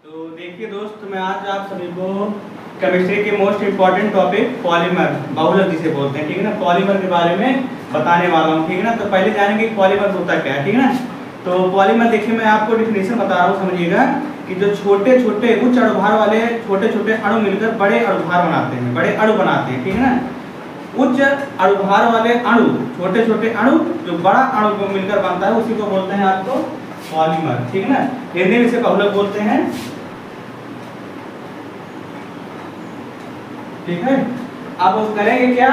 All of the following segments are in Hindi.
तो देखिए दोस्त, मैं आज आप सभी को केमिस्ट्री के मोस्ट इम्पॉर्टेंट टॉपिक पॉलीमर, बहुलक जिसे बोलते हैं, ठीक है ना, पॉलीमर के बारे में बताने वाला हूँ, ठीक है ना। तो पहले जानेंगे कि पॉलीमर होता क्या है, ठीक है ना। तो पॉलीमर देखिए, मैं आपको डिफिनेशन बता रहा हूँ, समझिएगा कि जो छोटे छोटे उच्च अणुभार वाले छोटे छोटे अणु मिलकर बड़े अणुभार बनाते हैं, बड़े अणु बनाते हैं, ठीक है ना। उच्च अणुभार वाले अणु, छोटे छोटे अणु जो बड़ा अणु को मिलकर बनता है, उसी को बोलते हैं आपको पॉलीमर, ठीक है ना। हिंदी में इसे बहुलक बोलते हैं, ठीक है। अब करेंगे क्या,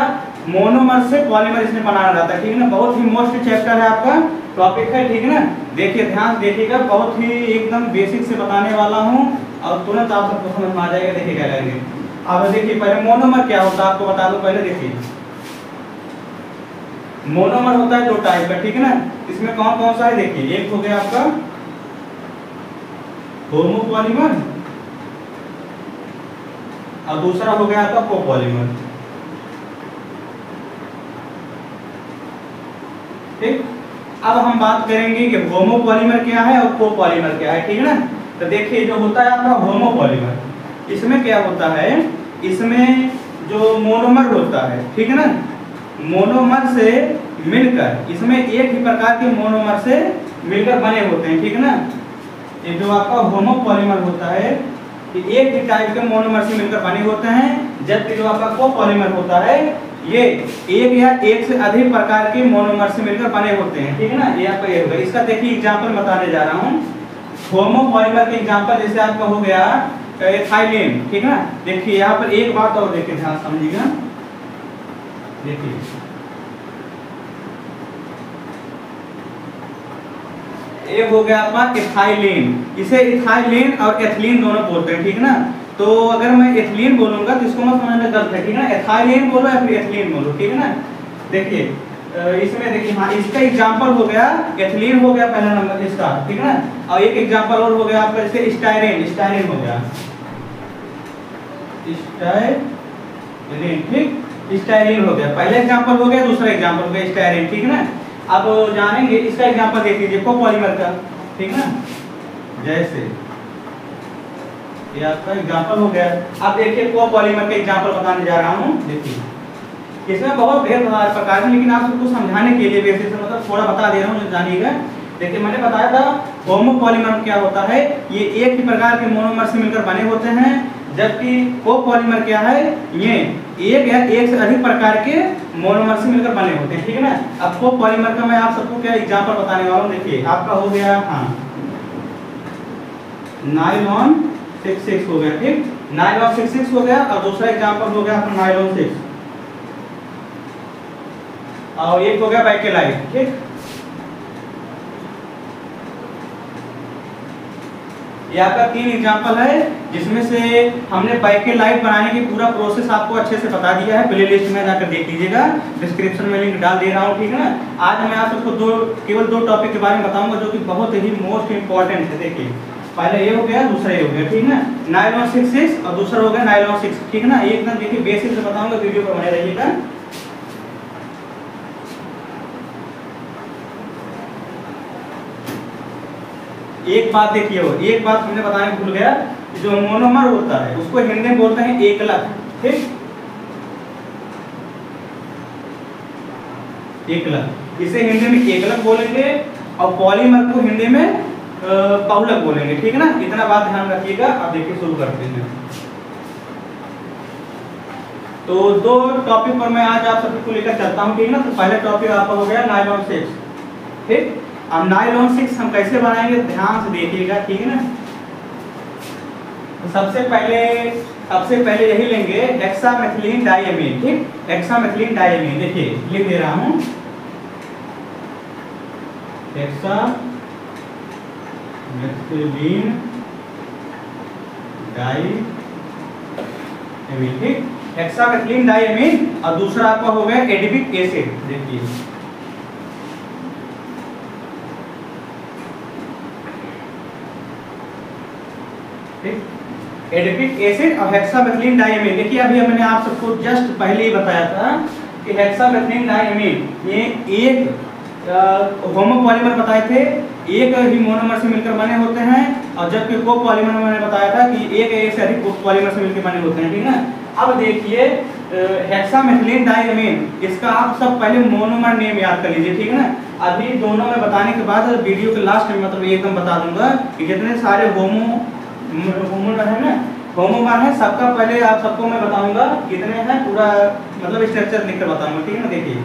मोनोमर से पॉलीमर इसमें बनाना रहता है, ठीक है ना। बहुत ही मोस्ट चैप्टर है, आपका टॉपिक है, ठीक है ना। देखिए, ध्यान देखिएगा, बहुत ही एकदम बेसिक से बताने वाला हूँ और तुरंत आप सबको समझ में आ जाएगा। देखिए क्या करेंगे। अब देखिए, पहले मोनोमर क्या होता है आपको बता दो। पहले देखिए, मोनोमर होता है दो टाइप का, ठीक है ना। इसमें कौन कौन सा है देखिए, एक हो गया आपका होमोपॉलीमर और दूसरा हो गया आपका कोपॉलीमर, ठीक। अब हम बात करेंगे कि होमोपॉलीमर क्या है और कोपॉलीमर क्या है, ठीक है ना। तो देखिए, जो होता है आपका होमोपॉलीमर, इसमें क्या होता है, इसमें जो मोनोमर होता है, ठीक है ना, मोनोमर से मिलकर, इसमें एक ही प्रकार के मोनोमर से मिलकर बने होते हैं, ठीक है ना। ये जो आपका होमोपॉलीमर होता है, ये एक ही टाइप के मोनोमर से मिलकर बने होते हैं, जबकि जो आपका कोपॉलीमर होता है, ये एक या एक से अधिक प्रकार के मोनोमर से मिलकर बने होते हैं, ठीक है ना। ये आपका ये होगा। इसका देखिए एग्जांपल बताने जा रहा हूँ। होमोपॉलीमर के एग्जांपल जैसे आपका हो गया एथाइलिन, ठीक है ना। देखिए यहाँ पर एक बात और देखिए, ध्यान समझिएगा। देखिए, एक हो गया आपका एथाइलिन, इसे एथाइलिन और एथिलीन दोनों बोलते हैं, ठीक है ना। तो अगर मैं एथिलीन बोलूंगा तो इसको मत समझना गलत है, ठीक है ना। एथाइलिन बोलो या फिर एथिलीन बोलो, ठीक है ना। देखिए इसमें देखिए, हाँ, इसका एग्जांपल हो गया एथिलीन हो गया पहला नंबर इसका, ठीक है ना। और एक एग्जांपल और हो गया आपका जैसे स्टायरीन, स्टायरीन हो गया स्टायरीन, ठीक, स्टायरीन हो गया। पहला एग्जांपल हो गया, दूसरा एग्जांपल हो गया स्टायरीन, ठीक है ना। अब जानेंगे इसका एग्जांपल देख लीजिए कोपॉलीमर का, ठीक है ना। जैसे ये आपका एग्जांपल हो गया। अब देखिए कोपॉलीमर का एग्जांपल बताने जा रहा हूँ। देखिए, इसमें बहुत ढेर प्रकार है, लेकिन आप सबको समझाने के लिए बेसिक से मतलब थोड़ा बता दे रहा हूँ, जो जानिएगा। देखिए, मैंने बताया था होमोपॉलीमर क्या होता है, ये एक ही प्रकार के मोनोमर से मिलकर बने होते हैं, जबकि कोपॉलीमर क्या है, ये एक या एक से अधिक प्रकार के मोनोमर से मिलकर बने होते हैं, ठीक है ना। अब कोपॉलीमर का मैं आप सबको क्या एग्जांपल बताने वाला हूँ। देखिए आपका हो गया, हाँ, नायलॉन 66 हो गया, ठीक, नायलॉन 66 हो गया। और दूसरा एग्जांपल हो गया अपना नायलॉन 6 और एक हो गया बाइकेलाइट, ठीक। ये आपका तीन एग्जांपल है, जिसमें से हमने बाइकेलाइट बनाने की पूरा प्रोसेस आपको अच्छे से बता दिया है। प्लेलिस्ट में जाकर देख लीजिएगा, डिस्क्रिप्शन में लिंक डाल दे रहा हूँ, ठीक है ना। आज मैं आप सबको केवल दो टॉपिक के बारे में बताऊंगा, जो कि बहुत ही मोस्ट इंपॉर्टेंट है। देखिए, पहले ये हो गया, दूसरा ये हो गया, ठीक है ना, नायलॉन 66 और दूसरा हो गया नायलॉन 6, ठीक है ना। एकदम देखिए बेसिक से बताऊंगा, वीडियो पर बने रहिएगा। एक बात देखिए, एक बात हमने बताने भूल गया, जो मोनोमर होता है उसको हिंदी में बोलते हैं एकलक, ठीक, एकलक, इसे हिंदी में एकलक बोलेंगे और पॉलीमर को हिंदी में बहुलक बोलेंगे, ठीक है ना। इतना बात ध्यान रखिएगा। अब देखिए शुरू करते हैं। तो दो टॉपिक पर मैं आज आप सभी को लेकर चलता हूँ, ठीक है ना। तो पहला टॉपिक आपका हो गया नायलॉन 6, ठीक। अब नायलॉन 6 हम कैसे बनाएंगे, ध्यान से देखिएगा, ठीक है ना। तो सबसे पहले यही लेंगे हेक्सामेथिलीन डाइअमीन, ठीक, हेक्सामेथिलीन डाइअमीन। देखिए लिख दे रहा हूँ, हेक्सामेथिलीन डाइअमीन, ठीक, हेक्सामेथिलीन डाइअमीन। और दूसरा आपका हो गया एडिपिक एसिड। देखिए एडिपिक एसिड और हेक्सामेथिलीन डाइअमीन। देखिए अभी मैंने आप सबको जस्ट पहले ही बताया था कि हेक्सामेथिलीन डाइअमीन ये एक होमोपॉलीमर बताए थे, एक ही मोनोमर से मिलकर बने होते हैं, और जबकि कोपॉलीमर में मैंने बताया था कि एक से अधिक कोपॉलीमर से मिलकर बने होते हैं, ठीक है ना। अब देखिए हेक्सामेथिलीन डाइमीन, इसका आप सब पहले मोनोमर नेम याद कर लीजिए, ठीक है ना। अभी दोनों में बताने के बाद वीडियो के लास्ट में मतलब एकदम बता दूंगा कि जितने सारे होमोमर है ना, होमोमर है, सबका पहले आप सबको मैं बताऊंगा कितने हैं, पूरा मतलब स्ट्रक्चर लिखकर बताऊंगा, ठीक है ना। देखिए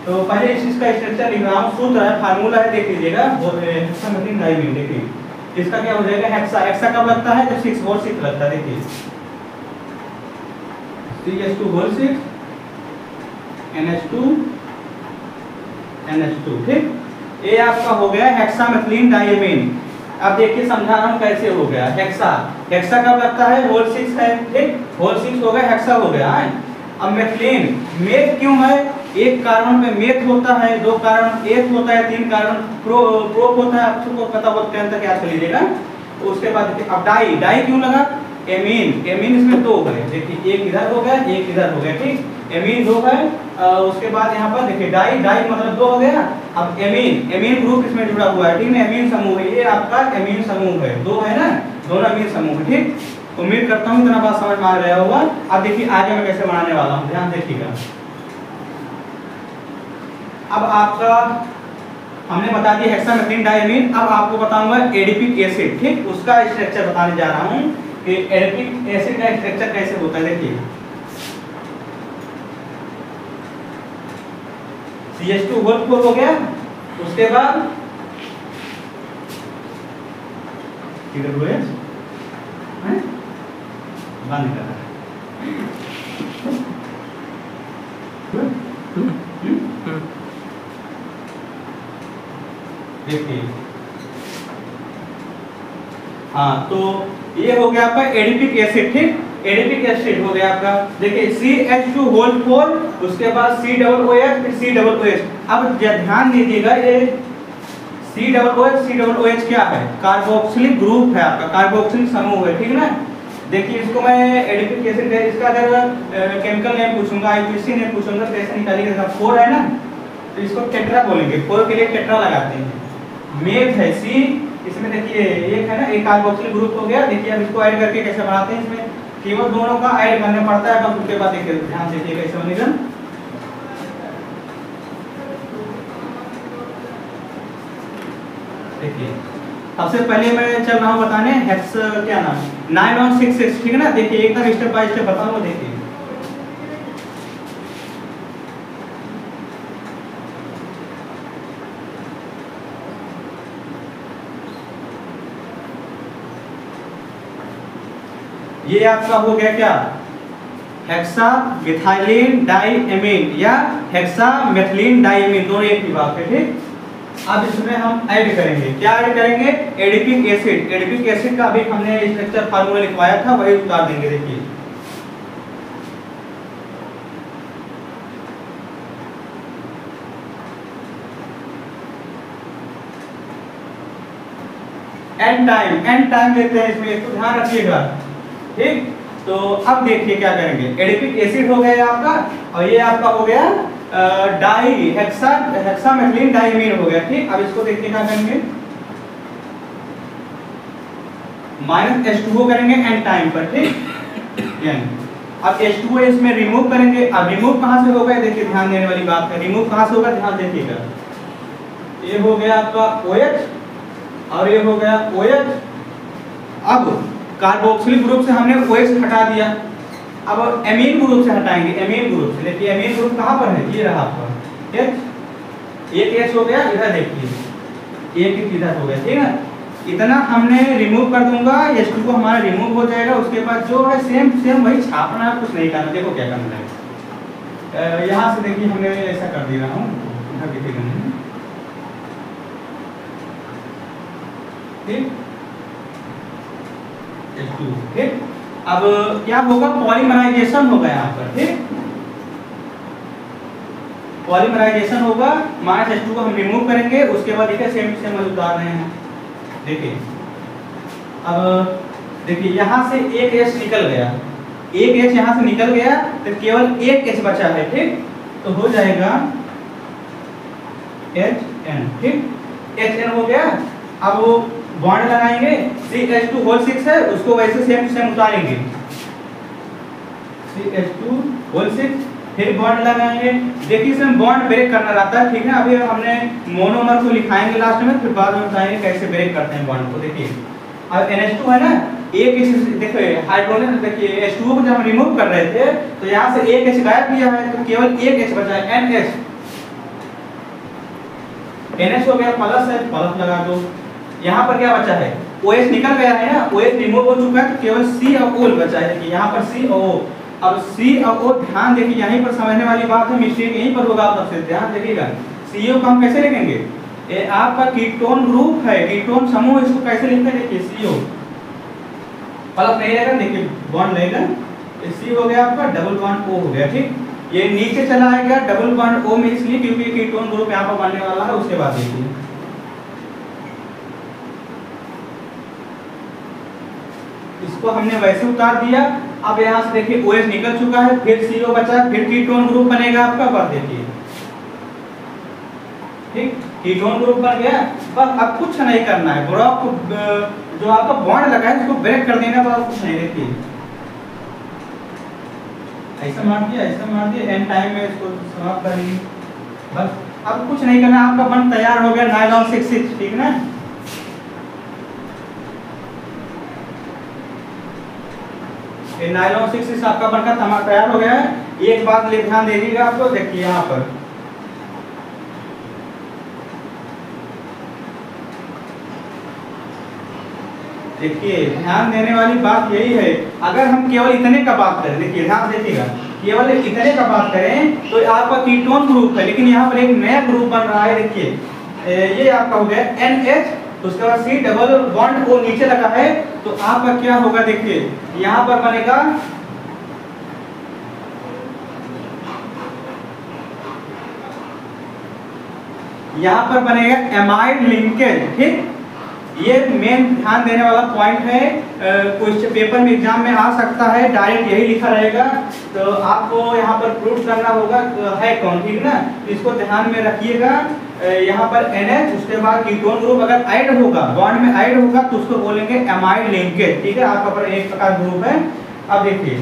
तो पहले इस चीज का स्ट्रक्चर लिख रहा हूँ, सूत्र है, फार्मूला है, देख लीजिएगा। हेक्सामेथिलीन डाइमीन देखिए इसका क्या हो जाएगा, हेक्सा। हेक्सा कब लगता है, जब 6 और 6 लगता है। देखिए CH2 NH2 NH2, ठीक। ये आपका हो गया हेक्सामेथिलीन डाइमीन। अब देखिए समझा रहा हूँ कैसे हो गया। हेक्सा, हेक्सा कब लगता है, होल 6 है, ठीक। होल 6 हो गया, हेक्सा हो गया है। अब मेथिलीन, मेथ क्यों है, एक कार्बन पे मेथ होता है, 2 कार्बन एथ होता है, 3 कार्बन प्रोप होता है, आप सबको पता होता है, तक याद कर लीजिएगा। तो उसके बाद अब डाई, डाई क्यों लगा, एमीन, एमीन इसमें 2 है, देखिए एक इधर हो गया, एक इधर हो गया, ठीक। एमीन 2 है। उसके बाद यहाँ पर देखिए डाई, डाई मतलब 2 हो गया। अब एमीन, एमीन ग्रुप इसमें जुड़ा हुआ है, ठीक है, एमीन समूह है, ये आपका एमीन समूह है, 2 है ना, दोनों एमीन समूह है, ठीक। उम्मीद करता हूँ इतना बात समझ में आ रहा होगा। अब देखिए आगे मैं कैसे बनाने वाला हूँ, ध्यान देखिएगा। अब आपका हमने बता दिया हेक्सामेथिलीन डाइमीन, अब आपको बताऊंगा एडिपिक एसिड, ठीक, उसका स्ट्रक्चर बताने जा रहा हूँ कि एडिपिक एसिड का स्ट्रक्चर कैसे होता है। देखिए CH2 हो गया, उसके बाद COOH बंद कर रहा है। देखिए हाँ, तो ये हो गया आपका एडिपिक एसिड, ठीक। एडिपिक एसिड हो गया आपका, देखिए CH2 उसके बाद COOH, फिर COOH। अब ध्यान दीजिएगा, ये COOH क्या है, कार्बोक्सिलिक ग्रुप है आपका, कार्बोक्सिलिक समूह है, ठीक है ना। देखिए इसको मैं एडिपिक एसिड है, इसका अगर केमिकल नेम पूछूंगा, आईपीसी नेम पूछूंगा, तो ऐसे निकालिएगा। 4 है ना, तो इसको टेट्रा बोलेंगे, 4 के लिए टेट्रा लगाते हैं। मेथ है C, इसमें देखिए एक है ना, एक कार्बोक्सिल ग्रुप हो गया। देखिए अब इसको ऐड करके कैसे बनाते हैं, इसमें केवल दोनों का ऐड करना पड़ता है, बस उसके बाद देखिए ध्यान से देखिए कैसे बनेगा। देखिए सबसे पहले मैं चल रहा हूँ बताने हेक्स क्या नाम, 916, ठीक है ना। देखिए एकदम स्टेप बाय स्टेप बताऊंगा। देखिए ये आपका हो गया क्या, हेक्सामेथिलीन डाइमीन या हेक्सामेथिलीन डाइमीन, दोनों एक ही बात है, ठीक। अब इसमें हम ऐड करेंगे, क्या ऐड करेंगे, एडिपिक एसिड। एडिपिक एसिड का अभी हमने स्ट्रक्चर फार्मूला लिखवाया था, वही उतार देंगे। देखिए एन टाइम लेते हैं इसमें, तो ध्यान रखिएगा, ठीक। तो अब देखिए क्या करेंगे, एडिपिक एसिड हो गया आपका, और ये आपका हो गया हेक्सामेथिलीन डाइमीन हो गया, ठीक। अब इसको देखिए क्या करेंगे, -H2O करेंगे एन टाइम पर, ठीक। अब H2O इसमें रिमूव करेंगे। अब रिमूव कहां से होगा, देखिए ध्यान देने वाली बात है, रिमूव कहां से होगा, ध्यान देखिएगा। ये हो गया आपका OH और ये हो गया OH। अब कार्बोक्सिलिक ग्रुप से हमने OH हटा दिया, अब एमीन ग्रुप से हटाएंगे, एमीन ग्रुप से। देखिए एमीन ग्रुप कहां पर है, ये रहा आपका H, एक H हो गया, इधर देखिए एक इधर हो गया, ठीक है। इतना हमने रिमूव कर दूंगा, H2 को हमारा रिमूव हो जाएगा। उसके बाद जो है सेम वही छापना है, कुछ नहीं करना। देखो क्या करना है, यहाँ से देखिए हमने ऐसा कर दिया हूँ, ठीक। H2, ठीक। अब क्या होगा, पॉलीमराइजेशन होगा यहाँ पर, ठीक। पॉलीमराइजेशन होगा, -H2 को हम रिमूव करेंगे। उसके बाद देखिए सेम उतार रहे हैं। देखिए अब देखिए यहाँ से एक H निकल गया, एक H यहाँ से निकल गया, तो केवल एक H बचा है, ठीक। तो हो जाएगा HN, ठीक। HN हो गया। अब बॉन्ड लगाएंगे, CH2 होल 6 है उसको वैसे सेम सेम उतारेंगे, CH2 होल 6, फिर बॉन्ड लगाएंगे। देखिए इसमें बॉन्ड ब्रेक करना रहता है, ठीक है। अभी हमने मोनोमर को लिखाएंगे लास्ट में, फिर बाद में बताएंगे कैसे ब्रेक करते हैं बॉन्ड को। देखिए अब NH2 है ना, एक इस देखिए हाइड्रोजन, देखिए H2O को जब हम रिमूव कर रहे थे तो यहाँ से एक H गायब किया है, तो केवल एक H बचा है, NH। NH हो गया प्लस है, प्लस लगा दो। यहाँ पर क्या बचा है, OH निकल गया है ना, OH रिमूव हो चुका है, तो केवल C और O बचा है। देखिए यहाँ पर C और O, अब C और O ध्यान देखिए, यहीं पर समझने वाली बात है, मिस्टेक यहीं पर होगा, आप सबसे ध्यान देखिएगा। CO को हम कैसे लिखेंगे, ये आपका कीटोन ग्रुप है, कीटोन समूह, इसको कैसे लिखते हैं, देखिए CO प्लस नहीं रहेगा, देखिए बॉन्ड रहेगा, C हो गया आपका, डबल बॉन्ड O हो गया, ठीक। ये नीचे चला आएगा डबल बॉन्ड O में, इसलिए क्योंकि कीटोन ग्रुप यहाँ पर बनने वाला है। उसके बाद देखिए इसको हमने वैसे उतार दिया। अब यहाँ से देखिए OH निकल चुका है, फिर CO बचा, फिर कीटोन ग्रुप बनेगा आपका, बस देखिए ठीक, कीटोन ग्रुप बन गया। बस अब कुछ नहीं करना है, ब्लॉक जो आपका बॉन्ड लगा है उसको ब्रेक कर देना, बस कुछ नहीं। देखिए ऐसा मार दिया, ऐसा मार दिया, एंड टाइम में इसको समाप्त करेंगे, बस अब कुछ नहीं करना, आपका बॉन्ड तैयार हो गया नायलॉन 6, ठीक ना। ये नायलॉन 6 आपका बनकर तैयार हो गया है। एक बात ले ध्यान दीजिएगा आपको, देखिए यहाँ पर देखिए ध्यान देने वाली बात यही है, अगर हम केवल इतने का बात करें, देखिए ध्यान देखिएगा, केवल इतने का बात करें तो आपका कीटोन ग्रुप है, लेकिन यहाँ पर एक नया ग्रुप बन रहा है। देखिए ये आपका हो गया NH, उसके बाद C डबल बॉन्ड O नीचे लगा है, तो आपका क्या होगा, देखिए यहाँ पर बनेगा एमाइड लिंकेज, ठीक। ये मेन ध्यान देने वाला पॉइंट है, क्वेश्चन पेपर में एग्जाम में आ सकता है, डायरेक्ट यही लिखा रहेगा, तो आपको यहाँ पर प्रूफ करना होगा है कौन, ठीक ना। इसको ध्यान में रखिएगा। यहाँ पर NH, उसके बाद कीटोन ग्रुप अगर ऐड होगा, बॉन्ड में ऐड होगा तो उसको बोलेंगे एमाइड लिंकेज, ठीक है। आपका पर एक प्रकार ग्रुप है। अब देखिए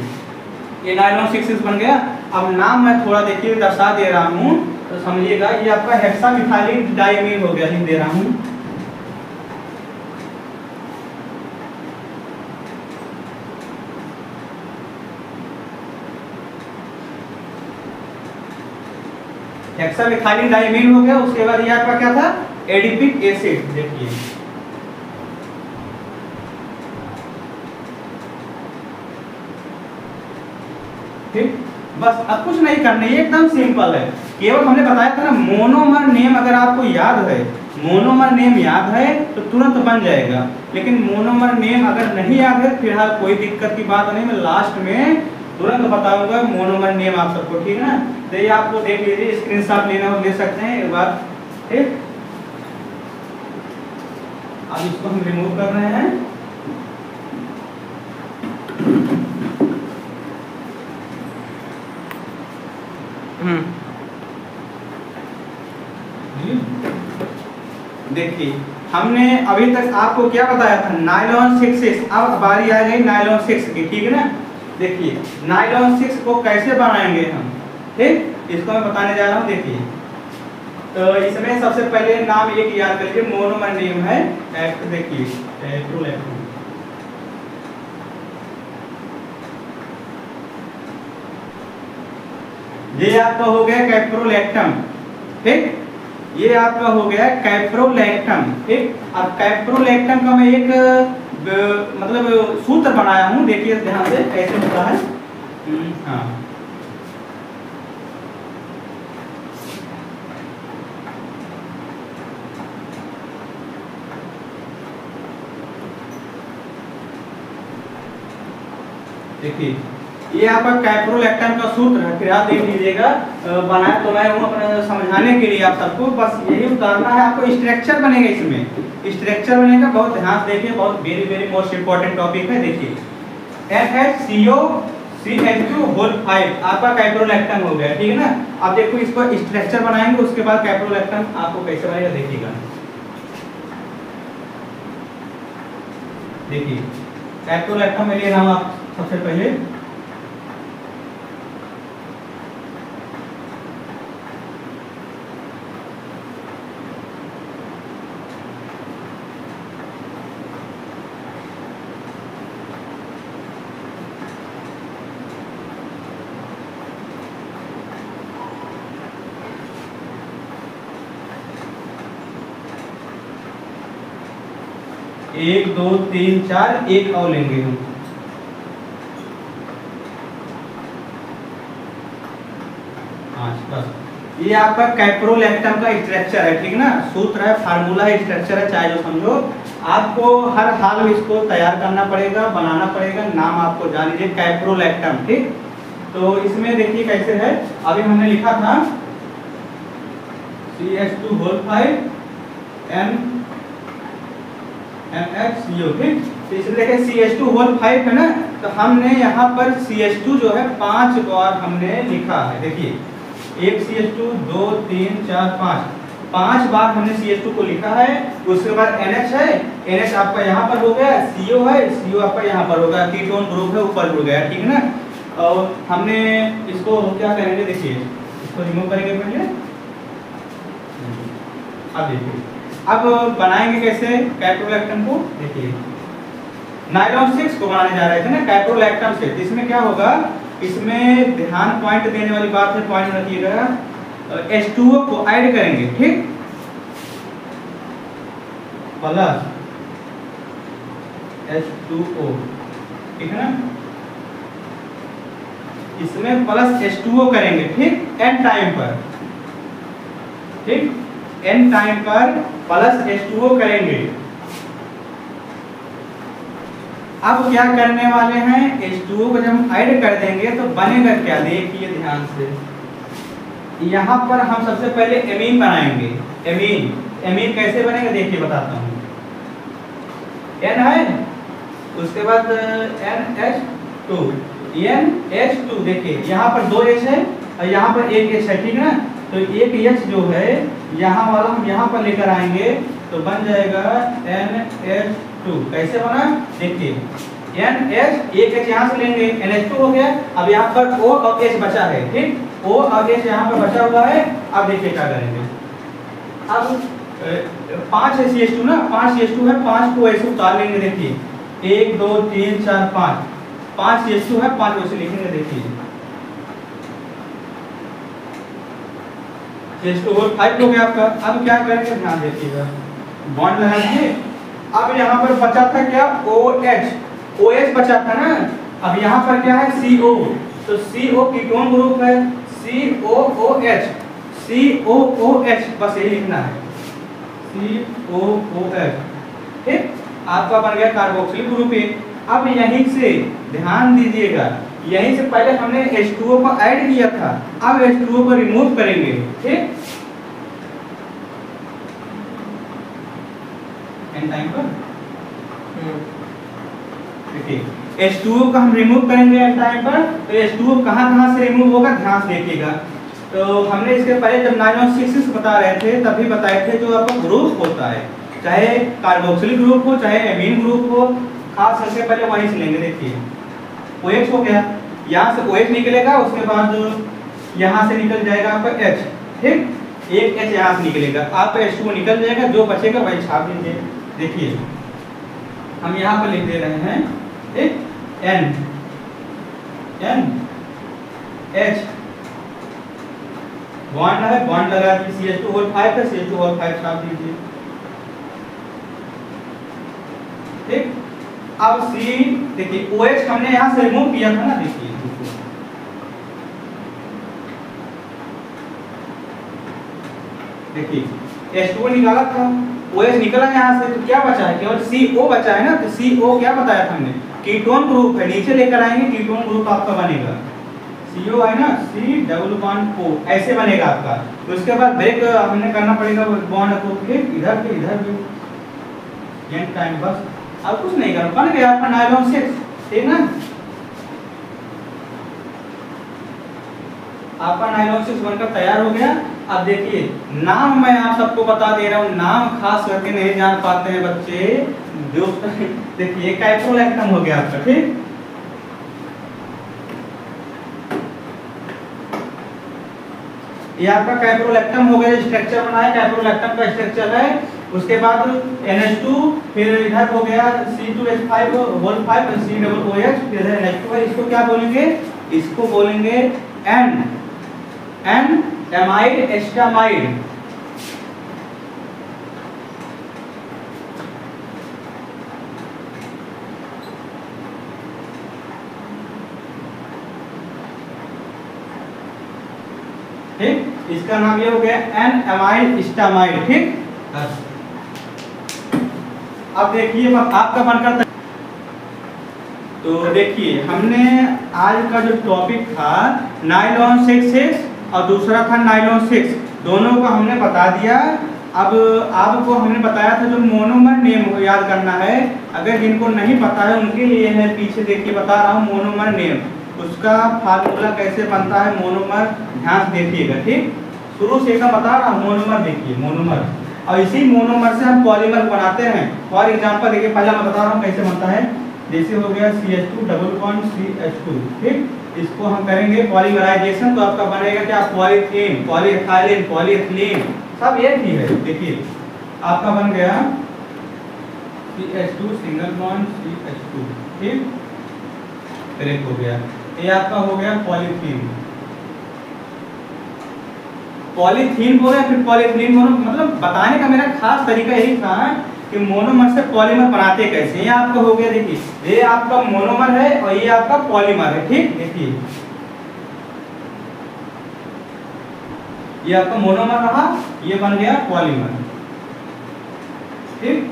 ये नायलॉन 6 बन गया। अब नाम मैं थोड़ा देखिए दर्शा दे रहा हूँ तो समझिएगा, ये आपका हेक्सामिथाइलिन डाइमीन हो गया, लिख दे रहा हूँ। हेक्सामिथाइलिन डाइमीन हो गया। उसके बाद ये आपका क्या था, एडिपिक एसिड, देखिए ठीक। बस अब कुछ नहीं करना, ये एकदम सिंपल है। केवल हमने बताया था ना, मोनोमर नेम अगर आपको याद है, मोनोमर नेम याद है तो तुरंत बन जाएगा, लेकिन मोनोमर नेम अगर नहीं याद है, फिलहाल कोई दिक्कत की बात नहीं, मैं लास्ट में तुरंत बताऊंगा मोनोमर नेम आप सबको, ठीक है ना। तो ये आपको देख लीजिए, स्क्रीनशॉट लेना हो ले सकते हैं एक बार, ठीक। अब इसको हम रिमूव कर रहे हैं। देखिए हमने अभी तक आपको क्या बताया था, नायलॉन 6, अब बारी आ गई नायलॉन 6 की, ठीक है ना। देखिए नायलॉन 6 को कैसे बनाएंगे हम, ठीक, इसको मैं बताने जा रहा हूँ। देखिए तो इसमें सबसे पहले नाम एक याद कर लीजिए, मोनोमर नेम है, देखिए टेट्रोलैक्टम, ये आपका हो गया कैप्रोलैक्टम, ठीक। ये आपका हो गया कैप्रोलैक्टम, ठीक। अब कैप्रोलैक्टम का मैं एक मतलब सूत्र बनाया हूँ, देखिए ध्यान से कैसे होता है। हाँ देखिए ये आपका कैप्रोलैक्टम का सूत्र है, फिर आप देख लीजिएगा, बनाया तो मैं हूँ अपने समझाने के लिए आप सबको, बस यही उतारना है आपको। स्ट्रक्चर बनेगा, इसमें स्ट्रक्चर बनेगा, बहुत ध्यान से देखिए, बहुत very very most important topic है। देखिए NHCO CH2 होल 5 आपका कैप्रोलैक्टम हो गया, ठीक है ना। अब देखो इसको स्ट्रक्चर बनाएंगे, उसके बाद कैप्रोलैक्टम आपको कैसे बनेगा देखिएगा। देखिए कैप्रोलैक्टम में ले रहा हूँ आप सबसे पहले। एक दो तीन चार, एक और लेंगे हम। बस ये आपका कैप्रोलैक्टम का स्ट्रक्चर है, ठीक ना, सूत्र है, फार्मूला है, स्ट्रक्चर है, चाहे जो समझो। आपको हर हाल में इसको तैयार करना पड़ेगा, बनाना पड़ेगा, नाम आपको जान लीजिए कैप्रोलैक्टम, ठीक। तो इसमें देखिए कैसे है, अभी हमने लिखा था CH2 NHCO, ठीक। तो इसमें देखिए CH2 है ना, तो हमने यहाँ पर CH2 जो है 5 बार हमने लिखा है। देखिए एक CH2 2 3 4 5 बार हमने CH2 को लिखा है। उसके बाद NH है, NH आपका यहाँ पर हो गया, CO है, CO आपका यहाँ पर होगा, कीटोन ग्रुप है ऊपर जुड़ गया, ठीक ना। और हमने इसको क्या करेंगे, देखिए इसको रिमूव करेंगे पहले। अब देखिए अब बनाएंगे कैसे कैप्रोलैक्टम को। देखिए नायलॉन 6 को बनाने जा रहे थे ना कैप्रोलैक्टम से, इसमें क्या होगा, इसमें ध्यान पॉइंट देने वाली बात है, पॉइंट रखिएगा। H2O को ऐड करेंगे, ठीक, प्लस H2O, ठीक है ना, इसमें प्लस H2O करेंगे, ठीक, n टाइम पर, ठीक, n टाइम पर प्लस H2O करेंगे। अब क्या करने वाले हैं, H2O को जब हम ऐड कर देंगे तो बनेगा क्या, देखिए ध्यान से। यहाँ पर हम सबसे पहले एमीन बनाएंगे। एमीन कैसे बनेगा देखिए बताता हूँ। N है, उसके बाद NH2, NH2, देखिए यहाँ पर 2 H है और यहाँ पर एक H है, ठीक है ना। तो एक H जो है यहाँ वाला हम यहाँ पर लेकर आएंगे तो बन जाएगा NH2। कैसे बना, देखिए NH, एक H यहाँ से लेंगे, NH2 हो गया। अब यहाँ पर O और H बचा है, ठीक, O और H यहाँ पर बचा हुआ है। अब देखिए क्या करेंगे, अब 5 है CH2 ना, 5 CH2 है, 5 को ऐसे उतार लेंगे। देखिए 1 2 3 4 5 CH2 है, 5 वैसे लिखेंगे। देखिए CH2 5 हो गया आपका। अब क्या करेंगे, ध्यान देखिएगा, बॉन्ड लगा दिए। अब यहाँ पर बचा था क्या, OH बचा था ना। अब यहाँ पर क्या है, CO, तो CO कीटोन ग्रुप है, COOH, बस यही लिखना है, COOH, ठीक, आपका बन गया कार्बोक्सिलिक ग्रुप। अब यहीं से ध्यान दीजिएगा, यहीं से पहले हमने H2O को ऐड किया था, अब H2O को रिमूव करेंगे, ठीक, एन टाइम पर। देखिए H2O को हम रिमूव करेंगे एन टाइम पर, तो H2O कहाँ से रिमूव होगा, ध्यान से देखिएगा। तो हमने इसके पहले जब नायलॉन 6 बता रहे थे तभी बताए थे, जो आपका ग्रुप होता है, चाहे कार्बोक्सिलिक ग्रुप हो चाहे एमीन ग्रुप हो, खास करके पहले वहीं से लेंगे। देखिए OH हो गया, यहाँ से OH निकलेगा, उसके बाद यहाँ से निकल जाएगा आपका H, ठीक, एक H यहाँ से निकलेगा, आपका H2O निकल जाएगा, जो बचेगा वही छाप दीजिए। देखिए हम यहाँ पर लिख दे रहे हैं, ठीक, N H, बॉन्ड है, बॉन्ड लगा के CH2O5 है, CH2O5 छाप दीजिए, ठीक। अब C, देखिए OH हमने यहाँ से रिमूव किया था ना, देखिए H2O निकाला था, OH निकला यहाँ से, तो क्या बचा है, केवल CO बचा है ना। तो CO क्या बताया था हमने, कीटोन ग्रुप है, नीचे लेकर आएंगे, कीटोन ग्रुप आपका बनेगा, CO है ना, C डबल बॉन्ड O, ऐसे बनेगा आपका। तो उसके बाद ब्रेक हमने करना पड़ेगा बॉन्ड को, ठीक, इधर भी एन टाइम, बस अब कुछ नहीं करना, बन गया आपका नायलॉन 6, ठीक ना। आपका नायलॉन 6 बनकर तैयार हो गया। अब देखिए नाम मैं आप सबको बता दे रहा हूँ, नाम खास करके नहीं जान पाते हैं बच्चे, जो देखिए कैप्रोलैक्टम हो गया आपका, ठीक। ये आपका कैप्रोलैक्टम हो गया, स्ट्रक्चर बना है, कैप्रोलैक्टम का स्ट्रक्चर है। उसके बाद NH2, फिर इधर हो गया C2H5 होल 5 COOH, फिर इधर NH2 है। इसको क्या बोलेंगे? इसको बोलेंगे N एमाइड एस्टामाइड। ठीक, इसका नाम ये हो गया N एमाइड एस्टामाइड, ठीक। अब देखिए आपका मन करता, तो देखिए हमने आज का जो टॉपिक था नाइलॉन 6 और दूसरा था नाइलॉन 6, दोनों को हमने बता दिया। अब आपको हमने बताया था जो मोनोमर नेम को याद करना है, अगर जिनको नहीं पता है उनके लिए है, पीछे देखिए बता रहा हूँ मोनोमर नेम, उसका फार्मूला कैसे बनता है मोनोमर, ध्यान से देखिएगा, ठीक। शुरू से का बता रहा हूँ मोनोमर, देखिए मोनोमर, और इसी मोनोमर से हम पॉलीमर बनाते हैं। फॉर एग्जांपल देखिए, पहला मैं बता रहा हूँ कैसे बनता है। जैसे हो गया CH2 डबल बॉन्ड CH2, ठीक। इसको हम करेंगे पॉलीमराइजेशन, तो आपका बनेगा क्या? पॉलीथीन, पॉलीएथिलीन, पॉलीएथिलीन, सब एक ही है। देखिए आपका बन गया CH2 सिंगल बॉन्ड CH2, ठीक। फिर एक हो गया, ये आपका हो गया पॉलीथीन, पॉलीथीन बोले फिर पॉलीथीन बोलो। मतलब बताने का मेरा खास तरीका यही था कि मोनोमर से पॉलीमर बनाते कैसे। ये आपका हो गया, देखिए ये आपका मोनोमर है और ये आपका पॉलीमर है, ठीक। देखिए ये आपका मोनोमर रहा, ये बन गया पॉलीमर, ठीक।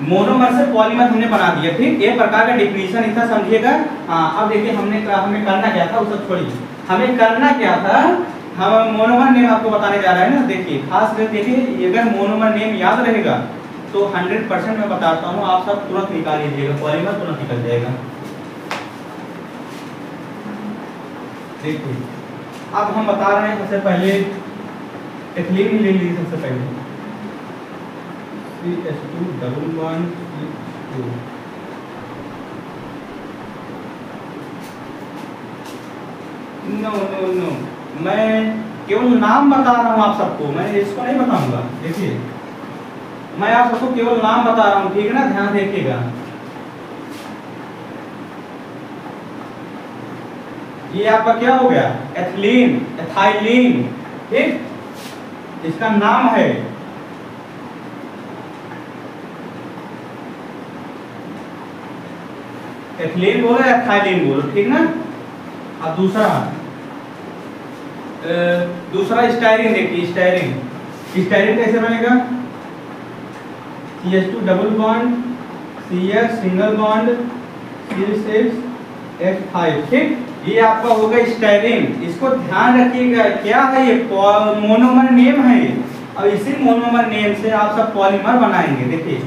मोनोमर से पॉलीमर हमने बना दिया, ठीक। एक प्रकार का डिफिनीशन इतना समझिएगा। हाँ, अब देखिए हमें करना क्या था, उसे छोड़िए, हमें करना क्या था, हम मोनोमर नेम आपको बताने जा रहे हैं ना। देखिए खास कर देखिए, अगर मोनोमर नेम याद रहेगा तो 100% मैं बताता हूँ, आप सब तुरंत निकाल लीजिएगा, पॉलीमर तुरंत निकल जाएगा। देखिए अब हम बता रहे हैं, सबसे पहले एथिलीन ले लीजिए, सबसे पहले CH2 double bond CH2, no, मैं केवल नाम बता रहा हूँ आप सबको, मैं इसको नहीं बताऊंगा। देखिए मैं आप सबको केवल नाम बता रहा हूँ, ठीक है ना, ध्यान देखिएगा। ये आपका क्या हो गया? एथिलीन, एथाइलीन, ठीक। इसका नाम है एथिलीन बोलो, एथाइलीन बोलो, ठीक ना। अब दूसरा स्टाइरिन, देखिए स्टाइरिन कैसे बनेगा? CH2 double bond CH single bond C6H5, ठीक। ये आपका होगा स्टाइरिन। इसको ध्यान रखिएगा, क्या है ये? मोनोमर नेम है, और इसी मोनोमर नेम से आप सब पॉलीमर बनाएंगे। देखिए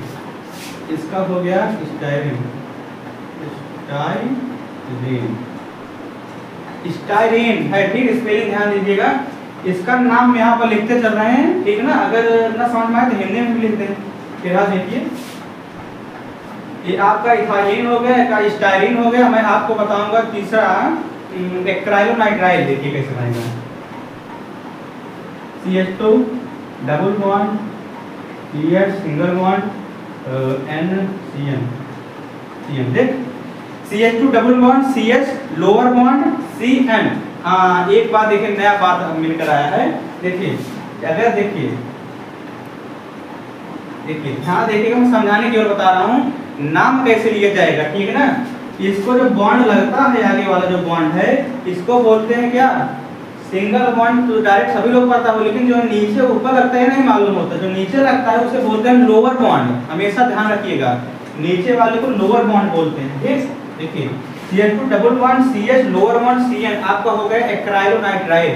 इसका हो गया स्टाइरिन, स्टाइरिन है, ठीक। स्पेलिंग ध्यान दीजिएगा, इसका नाम यहाँ पर लिखते चल रहे हैं, ठीक ना। अगर ना समझ में आए तो हिंदी में भी लिख दें। फिर देखिए ये आपका इथाइलिन हो गया, का स्टाइरिन हो गया। मैं आपको बताऊंगा तीसरा एक्राइलोनाइट्राइल, देखिए कैसे बनेगा। CH2 double bond CH single bond NCN, देख CH2 double bond CH lower bond CN। हाँ, एक बात देखिए, नया बात मिलकर आया है। देखिए अगर देखिए हाँ देखिएगा, मैं समझाने की ओर बता रहा हूँ, नाम कैसे लिया जाएगा, ठीक है ना। इसको जो बॉन्ड लगता है, आगे वाला जो बॉन्ड है, इसको बोलते हैं क्या? Single bond. तो डायरेक्ट सभी लोग पता हो, लेकिन जो नीचे ऊपर लगता है नहीं मालूम होता, जो नीचे लगता है उसे बोलते हैं लोअर बॉन्ड। हमेशा ध्यान रखिएगा, नीचे वाले को लोअर बॉन्ड बोलते हैं, ठीक। देखिए CH2 double bond CH lower bond CN आपका हो गया एक्राइलोनाइट्राइल।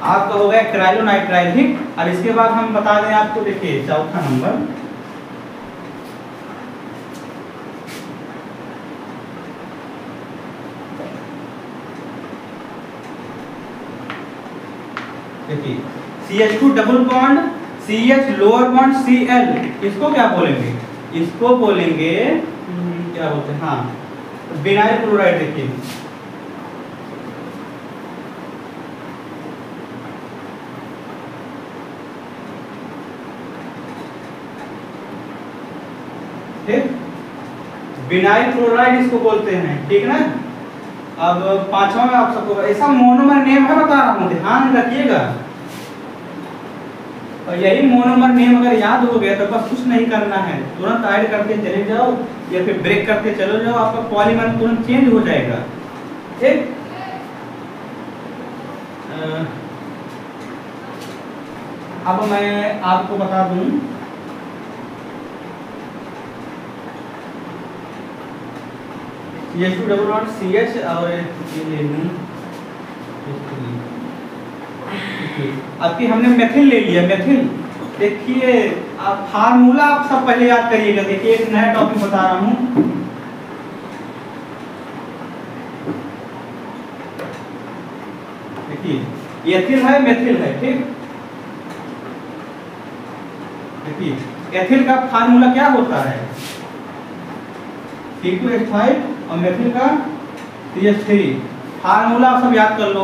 आपका हो गया एक्राइलोनाइट्राइल, ठीक। और इसके बाद हम बता दें आपको, देखिए चौथा नंबर, देखिए CH2 double bond CH lower bond Cl, इसको क्या बोलेंगे? इसको बोलेंगे क्या बोलते हैं, हाँ विनाइल क्लोराइड। देखिए ठीक, विनाइल क्लोराइड इसको बोलते हैं, ठीक ना। अब पांचवा में आप सबको ऐसा मोनोमर नेम है, बता रहा हूँ, ध्यान रखिएगा। और यही मोनोमर नेम अगर याद हो गया तो बस कुछ नहीं करना है, तुरंत ऐड करके चले जाओ या फिर ब्रेक करके चले जाओ, आपका पॉलीमर तुरंत चेंज हो जाएगा। ठीक, अब मैं आपको बता दूं, CH2 डबल बॉन्ड CH और ये ले लूं, अभी हमने मेथिल ले लिया। मेथिल देखिए, आप फार्मूला आप सब पहले याद करिएगा। देखिए एक नया टॉपिक बता रहा हूं, देखिए एथिल है मेथिल है, ठीक। देखिए एथिल का फार्मूला क्या होता है, C2H5 और मेथिल का CH3। फार्मूला आप सब याद कर लो।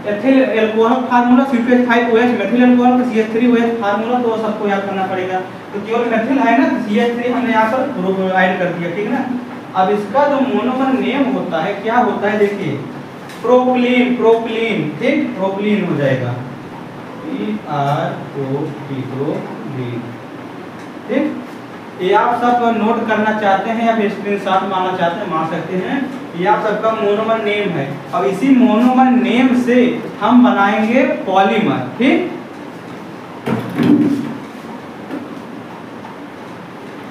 Ethyl alcohol formula C2H5OH, methyl alcohol का CH3OH फार्मूला, तो सबको याद करना पड़ेगा। तो केवल मेथिल है ना, CH3 हमने यहाँ पर ऐड कर दिया, ठीक ना। अब इसका जो मोनोमर नेम होता है क्या होता है, देखिए प्रोपिलीन। प्रोपिलीन, ठीक, प्रोपिलीन हो जाएगा PROPILN, ठीक। ये आप सब नोट करना चाहते हैं या फिर स्क्रीनशॉट मारना चाहते हैं, मार सकते हैं। ये आप सबका मोनोमर नेम है। अब इसी मोनोमर नेम से हम बनाएंगे पॉलीमर, ठीक।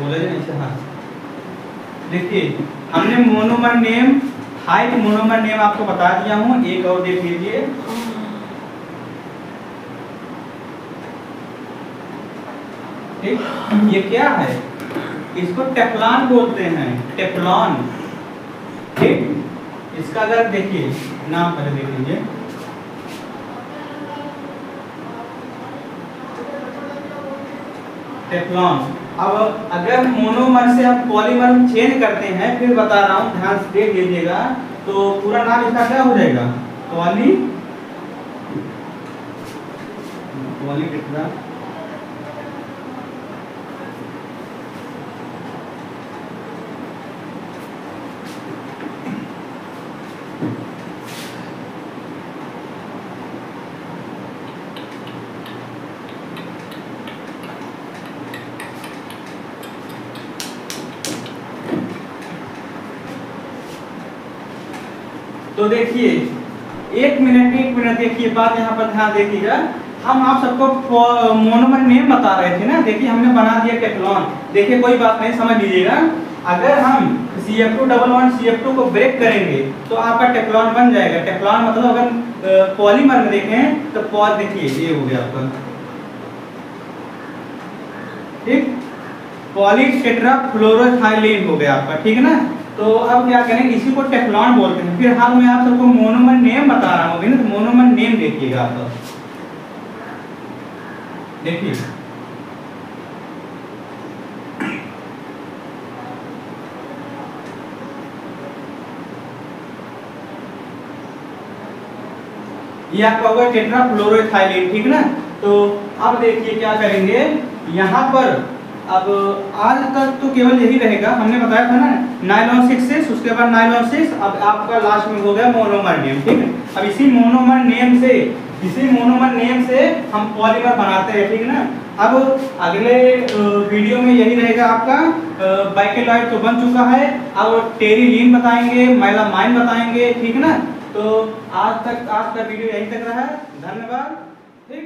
बोले नहीं, हाँ देखिए हमने मोनोमर नेम, 5 मोनोमर नेम आपको बता दिया हूँ। एक और देख लीजिए, ठीक। ये क्या है, इसको टेफ्लॉन बोलते हैं, टेफ्लॉन, ठीक। इसका अगर देखिए नाम पहले देख लीजिए, टेफ्लॉन। अब अगर मोनोमर से आप पॉलीमर चेंज करते हैं, फिर बता रहा हूँ, ध्यान से देख लीजिएगा, तो पूरा नाम इसका क्या हो जाएगा, पॉलीटेट्रा। तो देखिए एक मिनट देखिए, बात यहाँ पर ध्यान देखिएगा। हम आप सबको मोनोमर नेम बता रहे थे ना, देखिए हमने बना दिया टेफ्लॉन। देखिए कोई बात नहीं, समझ लीजिएगा। अगर हम CF2 डबल बॉन्ड CF2 को ब्रेक करेंगे तो आपका टेफ्लॉन बन जाएगा। टेफ्लॉन मतलब अगर पॉलीमर में देखें तो देखिए ये हो गया आपका, ठीक, पॉलीटेट्राफ्लोरोथाइलीन हो गया आपका, ठीक है ना। तो अब क्या करेंगे, इसी को टेफ्लॉन बोलते हैं। फिर हाल में आप सबको मोनोमर नेम बता रहा हूँ ना, तो मोनोमर नेम देखिएगा आप लोग, देखिए ये आपका होगा टेट्राफ्लोरोथाइलीन, ठीक ना। तो अब देखिए क्या करेंगे यहाँ पर। अब आज तक तो केवल यही रहेगा, हमने बताया था ना नाइलॉन 6, उसके बाद नाइलॉन 6, अब आपका लास्ट में हो गया मोनोमर नेम, ठीक है। अब इसी मोनोमर नेम से हम पॉलीमर बनाते हैं, ठीक ना। अब अगले वीडियो में यही रहेगा आपका, बाइकेलॉइड तो बन चुका है, अब टेरिलीन बताएंगे, मेलामाइन बताएंगे, ठीक ना। तो आज का वीडियो यहीं तक रहा है, धन्यवाद, ठीक।